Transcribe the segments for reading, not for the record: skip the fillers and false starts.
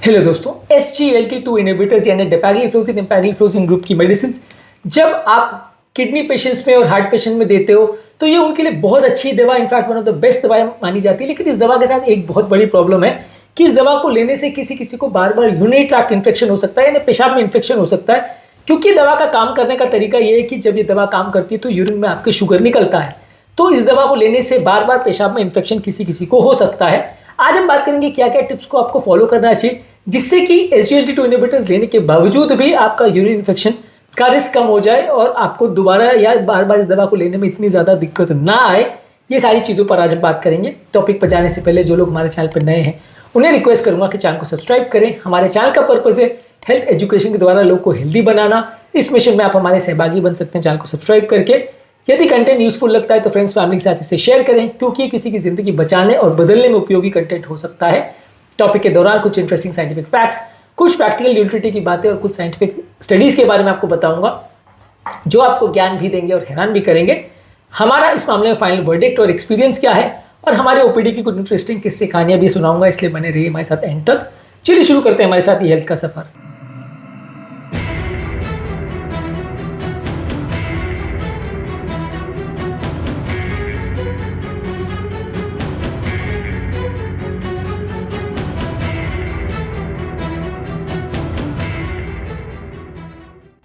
Hello दोस्तों, SGLT2 inhibitors यानी डेपाग्लिफ्लोजिन एम्पैग्लिफ्लोजिन group की मेडिसिन जब आप किडनी पेशेंट्स में और हार्ट पेशेंट में देते हो तो ये उनके लिए बहुत अच्छी दवा, in fact one of the best दवाएं मानी जाती है। लेकिन इस दवा के साथ एक बहुत बड़ी प्रॉब्लम है कि इस दवा को लेने से किसी किसी को बार बार यूरिनरी ट्रैक्ट इन्फेक्शन हो सकता है, यानी पेशाब में इन्फेक्शन हो सकता है। क्योंकि दवा का काम करने का तरीका ये है कि जब ये दवा काम करती है तो यूरिन में आपके शुगर निकलता है, तो इस दवा को लेने से बार बार पेशाब में इन्फेक्शन किसी किसी को हो सकता है। आज हम बात करेंगे क्या क्या टिप्स को आपको फॉलो करना चाहिए जिससे कि SGLT2 इनहिबिटर्स लेने के बावजूद भी आपका यूरिन इन्फेक्शन का रिस्क कम हो जाए और आपको दोबारा या बार बार इस दवा को लेने में इतनी ज़्यादा दिक्कत ना आए। ये सारी चीज़ों पर आज हम बात करेंगे। टॉपिक पर जाने से पहले जो लोग हमारे चैनल पर नए हैं उन्हें रिक्वेस्ट करूंगा कि चैनल को सब्सक्राइब करें। हमारे चैनल का पर्पज़ है हेल्थ एजुकेशन के द्वारा लोग को हेल्दी बनाना। इस मिशन में आप हमारे सहभागी बन सकते हैं चैनल को सब्सक्राइब करके। यदि कंटेंट यूजफुल लगता है तो फ्रेंड्स फैमिली के साथ इसे शेयर करें, क्योंकि किसी की जिंदगी बचाने और बदलने में उपयोगी कंटेंट हो सकता है। टॉपिक के दौरान कुछ इंटरेस्टिंग साइंटिफिक फैक्ट्स, कुछ प्रैक्टिकल यूटिलिटी की बातें और कुछ साइंटिफिक स्टडीज के बारे में आपको बताऊंगा जो आपको ज्ञान भी देंगे और हैरान भी करेंगे। हमारा इस मामले में फाइनल वर्डिक्ट और एक्सपीरियंस क्या है और हमारे ओपीडी की कुछ इंटरेस्टिंग किस्से कहानियां भी सुनाऊंगा, इसलिए बने रहिए हमारे साथ एंड तक। चलिए शुरू करते हैं हमारे साथ ये हेल्थ का सफर।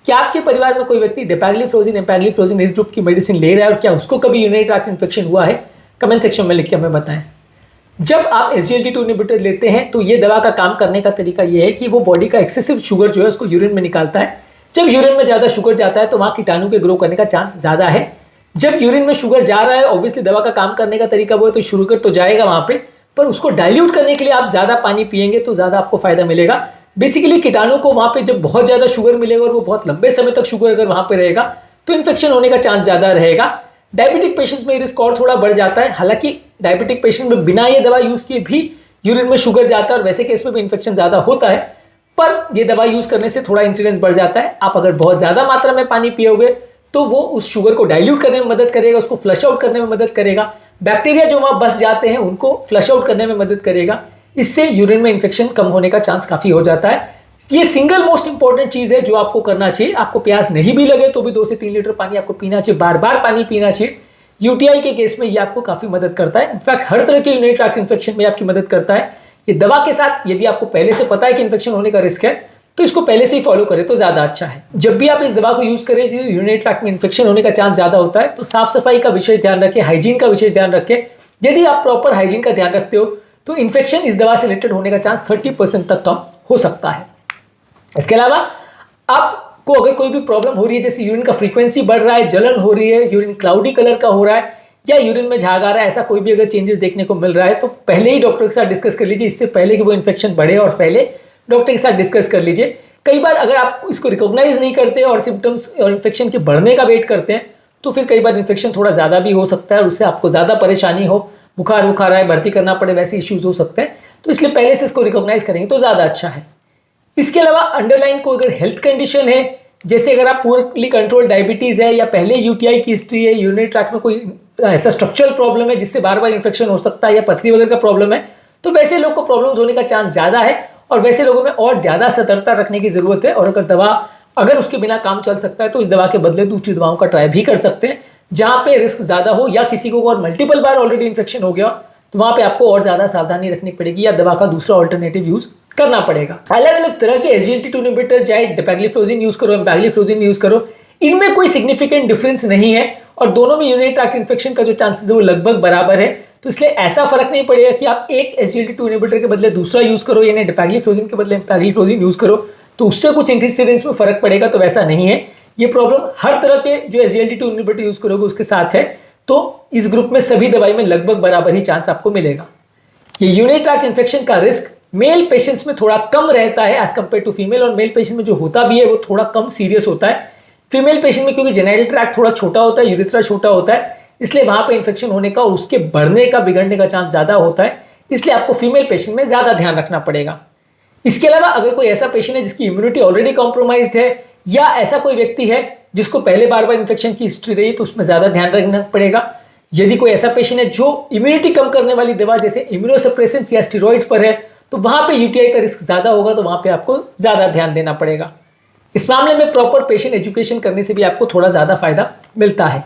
क्या आपके परिवार में कोई व्यक्ति डेपाग्लिफ्लोजिन एम्पैग्लिफ्लोजिन इस ग्रुप की मेडिसिन ले रहा है और क्या उसको कभी यूरिनरी ट्रैक्ट इन्फेक्शन हुआ है? कमेंट सेक्शन में लिख के हमें बताएं। जब आप SGLT2 इनहिबिटर लेते हैं तो ये दवा का काम करने का तरीका ये है कि वो बॉडी का एक्सेसिव शुगर जो है उसको यूरिन में निकालता है। जब यूरिन में ज़्यादा शुगर जाता है तो वहाँ कीटाणु के ग्रो करने का चांस ज़्यादा है। जब यूरिन में शुगर जा रहा है, ऑब्वियसली दवा का काम करने का तरीका वो है तो शुगर तो जाएगा वहाँ पे, पर उसको डाइल्यूट करने के लिए आप ज़्यादा पानी पिएंगे तो ज़्यादा आपको फायदा मिलेगा। बेसिकली कीटाणु को वहाँ पे जब बहुत ज़्यादा शुगर मिलेगा और वो बहुत लंबे समय तक शुगर अगर वहाँ पे रहेगा तो इन्फेक्शन होने का चांस ज़्यादा रहेगा। डायबिटिक पेशेंट्स में रिस्क और थोड़ा बढ़ जाता है। हालांकि डायबिटिक पेशेंट में बिना ये दवा यूज़ किए भी यूरिन में शुगर जाता है और वैसे केस में भी इन्फेक्शन ज़्यादा होता है, पर ये दवा यूज़ करने से थोड़ा इंसिडेंस बढ़ जाता है। आप अगर बहुत ज़्यादा मात्रा में पानी पियोगे तो वो उस शुगर को डाइल्यूट करने में मदद करेगा, उसको फ्लश आउट करने में मदद करेगा। बैक्टीरिया जो वहाँ बस जाते हैं उनको फ्लश आउट करने में मदद करेगा। इससे यूरिन में इन्फेक्शन कम होने का चांस काफ़ी हो जाता है। ये सिंगल मोस्ट इंपॉर्टेंट चीज है जो आपको करना चाहिए। आपको प्यास नहीं भी लगे तो भी 2 से 3 लीटर पानी आपको पीना चाहिए, बार बार पानी पीना चाहिए। यूटीआई के केस में ये आपको काफी मदद करता है। इनफैक्ट हर तरह के यूरिनरी ट्रैक्ट इन्फेक्शन में आपकी मदद करता है। ये दवा के साथ यदि आपको पहले से पता है कि इन्फेक्शन होने का रिस्क है तो इसको पहले से ही फॉलो करें तो ज्यादा अच्छा है। जब भी आप इस दवा को यूज करें यूरिनरी ट्रैक्ट में इन्फेक्शन होने का चांस ज्यादा होता है तो साफ सफाई का विशेष ध्यान रखें, हाइजीन का विशेष ध्यान रखें। यदि आप प्रॉपर हाइजीन का ध्यान रखते हो तो इन्फेक्शन इस दवा से रिलेटेड होने का चांस 30% तक कम हो सकता है। इसके अलावा आपको अगर कोई भी प्रॉब्लम हो रही है, जैसे यूरिन का फ्रीक्वेंसी बढ़ रहा है, जलन हो रही है, यूरिन क्लाउडी कलर का हो रहा है या यूरिन में झाग आ रहा है, ऐसा कोई भी अगर चेंजेस देखने को मिल रहा है तो पहले ही डॉक्टर के साथ डिस्कस कर लीजिए। इससे पहले कि वो इन्फेक्शन बढ़े और फैले, डॉक्टर के साथ डिस्कस कर लीजिए। कई बार अगर आप इसको रिकॉग्नाइज नहीं करते और सिम्टम्स और इन्फेक्शन के बढ़ने का वेट करते हैं तो फिर कई बार इन्फेक्शन थोड़ा ज़्यादा भी हो सकता है और उससे आपको ज़्यादा परेशानी हो, बुखार आए, भर्ती करना पड़े, वैसे इश्यूज हो सकते हैं। तो इसलिए पहले से इसको रिकॉग्नाइज करेंगे तो ज़्यादा अच्छा है। इसके अलावा अंडरलाइन कोई अगर हेल्थ कंडीशन है, जैसे अगर आप पूरली कंट्रोल डायबिटीज़ है या पहले यूटीआई की हिस्ट्री है, यूरिनरी ट्रैक्ट में कोई ऐसा स्ट्रक्चरल प्रॉब्लम है जिससे बार बार इन्फेक्शन हो सकता है या पथरी वगैरह का प्रॉब्लम है, तो वैसे लोग को प्रॉब्लम्स होने का चांस ज़्यादा है और वैसे लोगों में और ज़्यादा सतर्कता रखने की ज़रूरत है। और अगर उसके बिना काम चल सकता है तो इस दवा के बदले दूसरी दवाओं का ट्राई भी कर सकते हैं। जहाँ पे रिस्क ज़्यादा हो या किसी को और मल्टीपल बार ऑलरेडी इन्फेक्शन हो गया तो वहाँ पे आपको और ज़्यादा सावधानी रखनी पड़ेगी या दवा का दूसरा ऑल्टरनेटिव यूज़ करना पड़ेगा। अलग अलग तरह के SGLT2 इनहिबिटर्स, चाहे डेपाग्लिफ्लोजिन यूज करो, एम्पैग्लिफ्लोजिन यूज करो, इनमें कोई सिग्निफिकेंट डिफरेंस नहीं है और दोनों में यूरिनरी ट्रैक्ट इन्फेक्शन का जो चांसेस है वो लगभग बराबर है। तो इसलिए ऐसा फर्क नहीं पड़ेगा कि आप एक SGLT2 इनहिबिटर के बदले दूसरा यूज करो यानी डेपाग्लिफ्लोजिन के बदले एम्पैग्लिफ्लोजिन यूज करो तो उससे कुछ इंसिडेंस में फर्क पड़ेगा, तो वैसा नहीं है। ये प्रॉब्लम हर तरह के जो SGLT2 इनहिबिटर यूज करोगे उसके साथ है। तो इस ग्रुप में सभी दवाई में लगभग बराबर ही चांस आपको मिलेगा। ये यूरिनरी ट्रैक्ट इन्फेक्शन का रिस्क मेल पेशेंट्स में थोड़ा कम रहता है एज कंपेयर टू फीमेल, और मेल पेशेंट में जो होता भी है वो थोड़ा कम सीरियस होता है। फीमेल पेशेंट में क्योंकि जेनिटल ट्रैक्ट थोड़ा छोटा होता है, यूरेथ्रा छोटा होता है, इसलिए वहां पे इन्फेक्शन होने का और उसके बढ़ने का, बिगड़ने का चांस ज्यादा होता है। इसलिए आपको फीमेल पेशेंट में ज्यादा ध्यान रखना पड़ेगा। इसके अलावा अगर कोई ऐसा पेशेंट है जिसकी इम्यूनिटी ऑलरेडी कॉम्प्रोमाइज्ड है या ऐसा कोई व्यक्ति है जिसको पहले बार बार इन्फेक्शन की हिस्ट्री रही तो उसमें ज्यादा ध्यान रखना पड़ेगा। यदि कोई ऐसा पेशेंट है जो इम्यूनिटी कम करने वाली दवा जैसे इम्यूनोसप्रेसेंट्स या स्टेरॉइड्स पर है तो वहाँ पे यूटीआई का रिस्क ज़्यादा होगा, तो वहाँ पे आपको ज़्यादा ध्यान देना पड़ेगा। इस मामले में प्रॉपर पेशेंट एजुकेशन करने से भी आपको थोड़ा ज़्यादा फायदा मिलता है।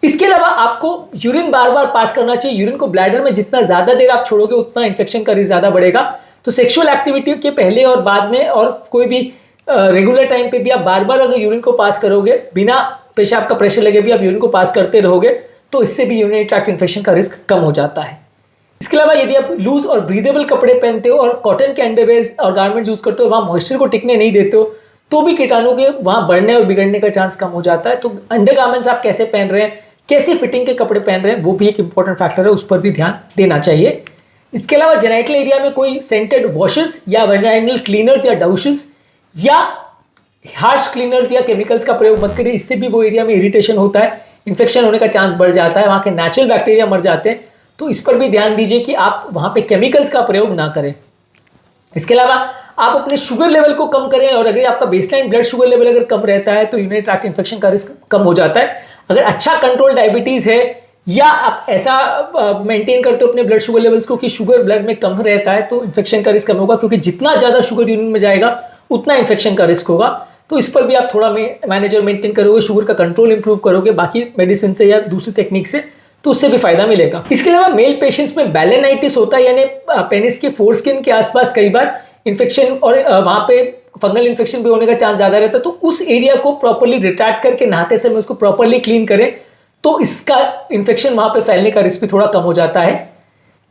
इसके अलावा आपको यूरिन बार बार पास करना चाहिए। यूरिन को ब्लैडर में जितना ज़्यादा देर आप छोड़ोगे उतना इन्फेक्शन का रिस्क ज़्यादा बढ़ेगा। तो सेक्सुअल एक्टिविटी के पहले और बाद में और कोई भी रेगुलर टाइम पे भी आप बार बार अगर यूरिन को पास करोगे, बिना पेशाब का प्रेशर लगे भी आप यूरिन को पास करते रहोगे, तो इससे भी यूरिनरी ट्रैक्ट इन्फेक्शन का रिस्क कम हो जाता है। इसके अलावा यदि आप लूज और ब्रीदेबल कपड़े पहनते हो और कॉटन के अंडरवेयर और गारमेंट्स यूज करते हो, वहाँ मॉइस्चर को टिकने नहीं देते हो, तो भी कीटाणु के वहाँ बढ़ने और बिगड़ने का चांस कम हो जाता है। तो अंडरगारमेंट्स आप कैसे पहन रहे हैं, कैसी फिटिंग के कपड़े पहन रहे हैं, वो भी एक इंपॉर्टेंट फैक्टर है, उस पर भी ध्यान देना चाहिए। इसके अलावा जेनाइटल एरिया में कोई सेंटेड वॉशेस या वेजाइनल क्लीनर्स या डाउशेस या हार्श क्लीनर्स या केमिकल्स का प्रयोग मत करिए। इससे भी वो एरिया में इरिटेशन होता है, इन्फेक्शन होने का चांस बढ़ जाता है, वहाँ के नेचुरल बैक्टीरिया मर जाते हैं। तो इस पर भी ध्यान दीजिए कि आप वहाँ पे केमिकल्स का प्रयोग ना करें। इसके अलावा आप अपने शुगर लेवल को कम करें, और अगर आपका बेसलाइन ब्लड शुगर लेवल अगर कम रहता है तो यूरिनरी ट्रैक्ट इन्फेक्शन का रिस्क कम हो जाता है। अगर अच्छा कंट्रोल डायबिटीज़ है या आप ऐसा मेंटेन करते हो अपने ब्लड शुगर लेवल्स को कि शुगर ब्लड में कम रहता है, तो इन्फेक्शन का रिस्क कम होगा, क्योंकि जितना ज़्यादा शुगर यूरिन में जाएगा उतना इन्फेक्शन का रिस्क होगा। तो इस पर भी आप थोड़ा मैनेज और मेंटेन करोगे, शुगर का कंट्रोल इंप्रूव करोगे बाकी मेडिसिन से या दूसरी टेक्निक से, तो उससे भी फायदा मिलेगा। इसके अलावा मेल पेशेंट्स में बैलेनाइटिस होता है, यानी पेनिस के फोरस्किन के आसपास कई बार इन्फेक्शन और वहाँ पे फंगल इन्फेक्शन भी होने का चांस ज़्यादा रहता है। तो उस एरिया को प्रॉपरली रिट्रैक्ट करके नहाते समय उसको प्रॉपरली क्लीन करें, तो इसका इन्फेक्शन वहाँ पे फैलने का रिस्क भी थोड़ा कम हो जाता है।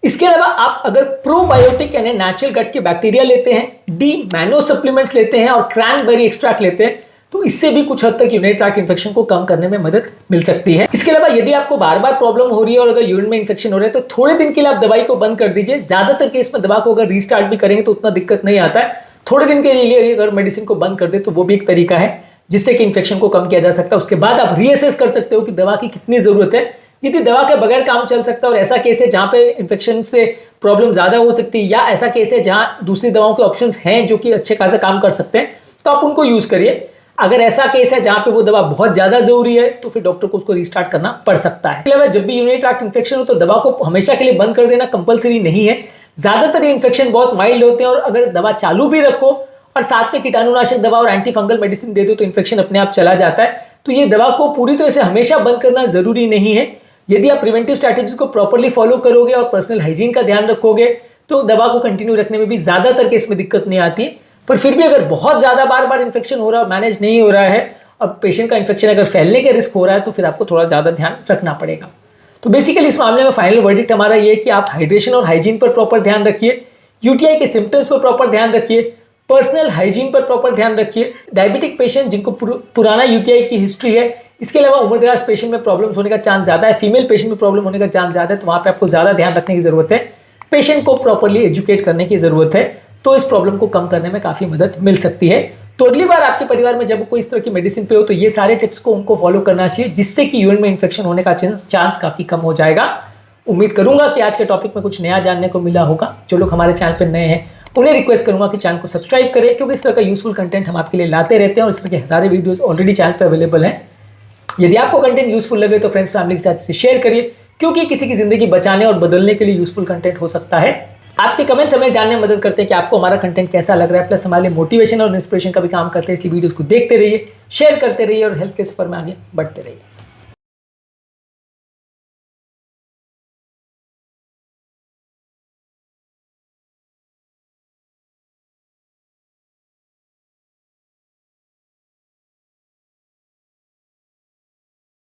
इसके अलावा आप अगर प्रोबायोटिक यानी नेचुरल गट के बैक्टीरिया लेते हैं, डी मैनो सप्लीमेंट्स लेते हैं और क्रैनबेरी एक्सट्रैक्ट लेते हैं, तो इससे भी कुछ हद तक यूरिनरी ट्रैक्ट इन्फेक्शन को कम करने में मदद मिल सकती है। इसके अलावा यदि आपको बार बार प्रॉब्लम हो रही है और अगर यूरिन में इन्फेक्शन हो रहा है, तो थोड़े दिन के लिए आप दवाई को बंद कर दीजिए। ज्यादातर केस में दवा को अगर रीस्टार्ट भी करेंगे तो उतना दिक्कत नहीं आता है। थोड़े दिन के लिए अगर मेडिसिन को बंद कर दे तो वो भी एक तरीका है जिससे कि इन्फेक्शन को कम किया जा सकता है। उसके बाद आप रीअसेस कर सकते हो कि दवा की कितनी जरूरत है। यदि दवा के बगैर काम चल सकता है और ऐसा केस है जहाँ पे इन्फेक्शन से प्रॉब्लम ज्यादा हो सकती है, या ऐसा केस है जहाँ दूसरी दवाओं के ऑप्शंस हैं जो कि अच्छे खासा काम कर सकते हैं, तो आप उनको यूज करिए। अगर ऐसा केस है जहाँ पे वो दवा बहुत ज्यादा जरूरी है तो फिर डॉक्टर को उसको रिस्टार्ट करना पड़ सकता है। इसके अलावा जब भी यूरिनरी ट्रैक्ट इन्फेक्शन हो तो दवा को हमेशा के लिए बंद कर देना कंपलसरी नहीं है। ज्यादातर इन्फेक्शन बहुत माइल्ड होते हैं और अगर दवा चालू भी रखो और साथ में कीटाणुनाशक दवा और एंटी फंगल मेडिसिन दे दो तो इन्फेक्शन अपने आप चला जाता है। तो ये दवा को पूरी तरह से हमेशा बंद करना जरूरी नहीं है। यदि आप प्रिवेंटिव स्ट्रैटेजीज को प्रॉपर्ली फॉलो करोगे और पर्सनल हाइजीन का ध्यान रखोगे तो दवा को कंटिन्यू रखने में भी ज्यादातर केस में दिक्कत नहीं आती है। पर फिर भी अगर बहुत ज्यादा बार बार इन्फेक्शन हो रहा है, मैनेज नहीं हो रहा है और पेशेंट का इन्फेक्शन अगर फैलने का रिस्क हो रहा है तो फिर आपको थोड़ा ज्यादा ध्यान रखना पड़ेगा। तो बेसिकली इस मामले में फाइनल वर्डिक्ट हमारा ये है कि आप हाइड्रेशन और हाइजीन पर प्रॉपर ध्यान रखिए, यूटीआई के सिम्टम्स पर प्रॉपर ध्यान रखिए, पर्सनल हाइजीन पर प्रॉपर ध्यान रखिए। डायबिटिक पेशेंट जिनको पुराना यूटीआई की हिस्ट्री है, इसके अलावा उम्रदराज पेशेंट में प्रॉब्लम्स होने का चांस ज्यादा है, फीमेल पेशेंट में प्रॉब्लम होने का चांस ज्यादा है, तो वहाँ पे आपको ज्यादा ध्यान रखने की जरूरत है। पेशेंट को प्रॉपरली एजुकेट करने की जरूरत है, तो इस प्रॉब्लम को कम करने में काफी मदद मिल सकती है। तो अगली बार आपके परिवार में जब कोई इस तरह की मेडिसिन पे हो तो ये सारे टिप्स को उनको फॉलो करना चाहिए, जिससे कि यूरिन में इन्फेक्शन होने का चांस काफी कम हो जाएगा। उम्मीद करूंगा कि आज के टॉपिक में कुछ नया जानने को मिला होगा। जो लोग हमारे चैनल पर नए हैं उन्हें रिक्वेस्ट करूंगा कि चैनल को सब्सक्राइब करें, क्योंकि इस तरह का यूजफुल कंटेंट हम आपके लिए लाते रहते हैं और इस तरह के हजारों वीडियोस ऑलरेडी चैनल पर अवेलेबल हैं। यदि आपको कंटेंट यूजफुल लगे तो फ्रेंड्स फैमिली के साथ इसे शेयर करिए, क्योंकि किसी की जिंदगी बचाने और बदलने के लिए यूजफुल कंटेंट हो सकता है। आपके कमेंट्स हमें जानने में मदद करते हैं कि आपको हमारा कंटेंट कैसा लग रहा है, प्लस हमारे लिए मोटिवेशन और इंस्पिरेशन का भी काम करते हैं। इसलिए वीडियोस को देखते रहिए, शेयर करते रहिए और हेल्थ के सफर में आगे बढ़ते रहिए।